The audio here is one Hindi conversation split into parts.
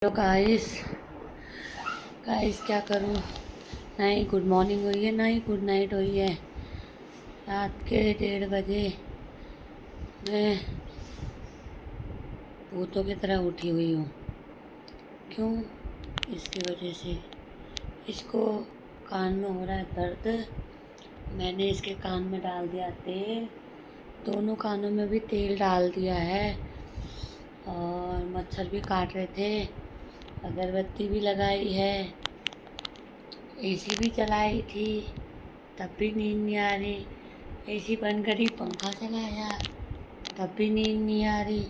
हेलो गाइस गाइस क्या करूँ। ना ही गुड मॉर्निंग हुई है ना ही गुड नाइट हुई है। रात के 1:30 बजे मैं भूतों की तरह उठी हुई हूँ। क्यों? इसकी वजह से इसको कान में हो रहा है दर्द। मैंने इसके कान में डाल दिया तेल, दोनों कानों में भी तेल डाल दिया है और मच्छर भी काट रहे थे। अगरबत्ती भी लगाई है, एसी भी चलाई थी, तब भी नींद नहीं आ रही। एसी बंद करी, पंखा चलाया, तब भी नींद नहीं आ रही।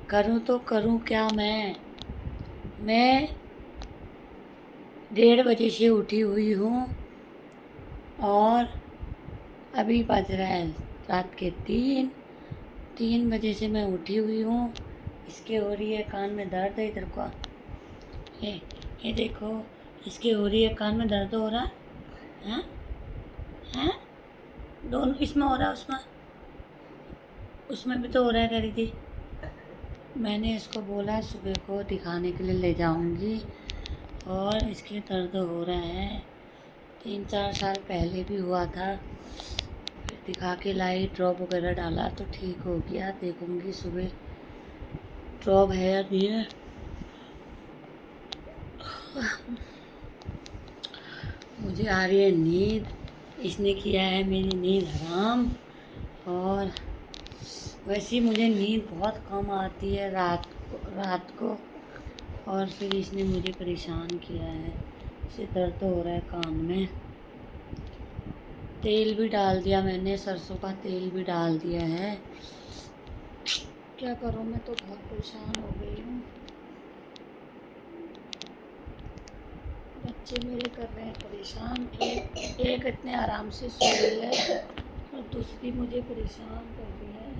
करूँ तो करूँ क्या मैं 1:30 बजे से उठी हुई हूँ और अभी बज रहा है रात के 3 बजे से मैं उठी हुई हूँ। इसके हो रही है कान में दर्द है। इधर को ये देखो, इसके हो रही है कान में दर्द हो रहा है। हैं? दोनों इसमें हो रहा है, उसमें भी तो हो रहा है कह रही थी। मैंने इसको बोला सुबह को दिखाने के लिए ले जाऊंगी और इसके दर्द हो रहा है। 3-4 साल पहले भी हुआ था, फिर दिखा के लाई, ड्रॉप वगैरह डाला तो ठीक हो गया। देखूंगी सुबह ड्रॉप है या नहीं है। मुझे आ रही है नींद, इसने किया है मेरी नींद हराम। और वैसे ही मुझे नींद बहुत कम आती है रात को और फिर इसने मुझे परेशान किया है। इसे दर्द हो रहा है कान में। तेल भी डाल दिया मैंने, सरसों का तेल भी डाल दिया है। क्या करूँ, मैं तो बहुत परेशान हो गई हूँ। बच्चे मेरे कर रहे हैं परेशान। एक इतने आराम से सो रही है और दूसरी मुझे परेशान कर रही है।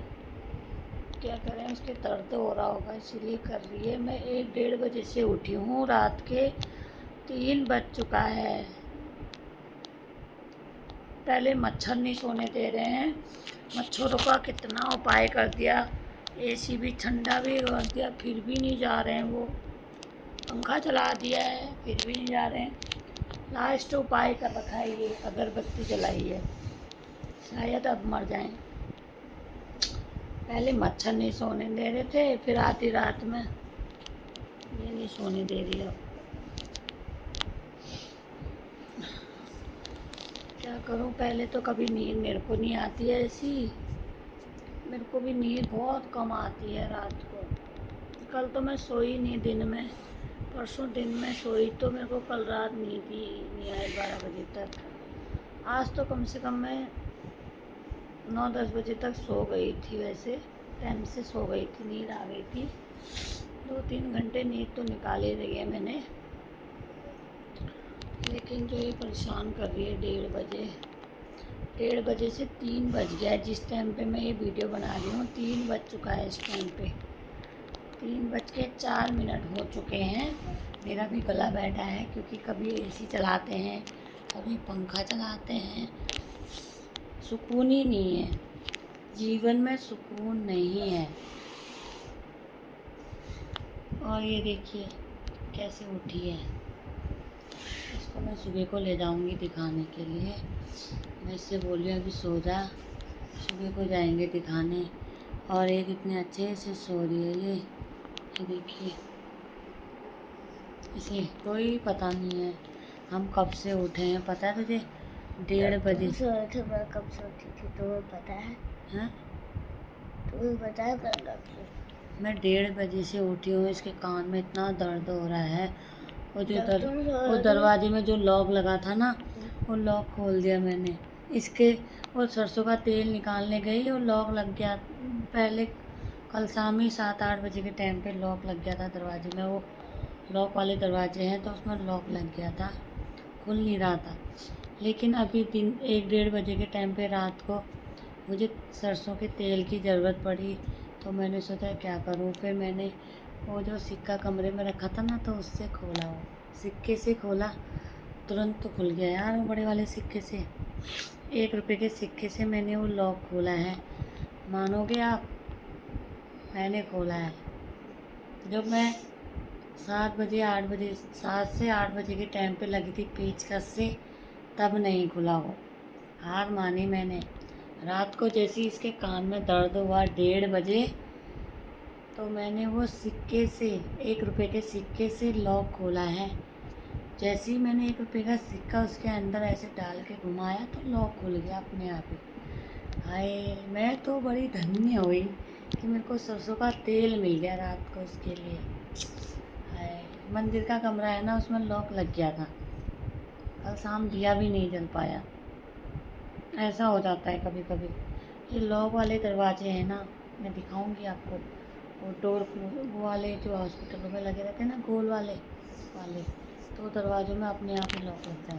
क्या करें, उसके दर्द हो रहा होगा इसीलिए कर रही है। मैं 1-1:30 बजे से उठी हूँ, रात के 3 बज चुका है। पहले मच्छर नहीं सोने दे रहे हैं, मच्छरों का कितना उपाय कर दिया, एसी भी ठंडा भी कर दिया, फिर भी नहीं जा रहे हैं वो। पंखा चला दिया है, फिर भी नहीं जा रहे हैं। लास्ट उपाय कर रखा है ये, अगरबत्ती जलाई है, शायद अब मर जाएं। पहले मच्छर नहीं सोने दे रहे थे, फिर आधी रात में ये नहीं सोने दे रही। अब क्या करूं, पहले तो कभी नींद मेरे को नहीं आती है ऐसी। मेरे को भी नींद बहुत कम आती है रात को। कल तो मैं सोई नहीं दिन में, परसों दिन में सोई तो मेरे को कल रात नींद ही नहीं आई 12 बजे तक। आज तो कम से कम मैं 9-10 बजे तक सो गई थी। वैसे टाइम से सो गई थी, नींद आ गई थी। 2-3 घंटे नींद तो निकाल ही रही है मैंने। लेकिन जो ये परेशान कर रही है 1:30 बजे से 3 बज गया है। जिस टाइम पे मैं ये वीडियो बना रही हूँ 3 बज चुका है। इस टाइम पे 3:04 हो चुके हैं। मेरा भी गला बैठा है क्योंकि कभी एसी चलाते हैं, कभी पंखा चलाते हैं। सुकून ही नहीं है, जीवन में सुकून नहीं है। और ये देखिए कैसे उठी है। इसको मैं सुबह को ले जाऊंगी दिखाने के लिए। मैं इससे बोली अभी सो जा, सुबह को जाएंगे दिखाने। और एक इतने अच्छे से सो रही है ये देखिए, इसे कोई पता नहीं है हम कब से उठे हैं। पता है तुझे? 1:30 बजे। मैं कब से उठी थी तुम्हें पता है? हैं? तुम्हें पता है मैं कब से? मैं 1:30 बजे से उठी हूँ। इसके कान में इतना दर्द हो रहा है। वो दरवाजे में जो लॉक लगा था ना, वो लॉक खोल दिया मैंने। इसके वो सरसों का तेल निकालने गई और लॉक लग गया। पहले कल शाम ही 7-8 बजे के टाइम पे लॉक लग गया था दरवाजे में। वो लॉक वाले दरवाजे हैं तो उसमें लॉक लग गया था, खुल नहीं रहा था। लेकिन अभी 1-1:30 बजे के टाइम पे रात को मुझे सरसों के तेल की ज़रूरत पड़ी तो मैंने सोचा क्या करूं। फिर मैंने वो जो सिक्का कमरे में रखा था ना, तो उससे खोला, वो सिक्के से खोला, तुरंत तो खुल गया यार। वो बड़े वाले सिक्के से, 1 रुपये के सिक्के से मैंने वो लॉक खोला है। मानोगे आप? मैंने खोला है। जब मैं 7 बजे 8 बजे 7 से 8 बजे के टाइम पे लगी थी पेचकस से, तब नहीं खुला वो। हार मानी मैंने। रात को जैसे ही इसके कान में दर्द हुआ 1:30 बजे, तो मैंने वो सिक्के से 1 रुपए के सिक्के से लॉक खोला है। जैसे ही मैंने 1 रुपए का सिक्का उसके अंदर ऐसे डाल के घुमाया तो लॉक खुल गया अपने आप ही। हाय, मैं तो बड़ी धन्य हुई कि मेरे को सरसों का तेल मिल गया रात को उसके लिए। हाय, मंदिर का कमरा है ना, उसमें लॉक लग गया था। कल शाम दिया भी नहीं जल पाया। ऐसा हो जाता है कभी कभी। ये लॉक वाले दरवाजे हैं ना, मैं दिखाऊंगी आपको। वो डोर वो वाले जो हॉस्पिटलों में लगे रहते हैं ना, गोल वाले, तो दरवाज़ों में अपने आप ही लॉक लग जाते हैं।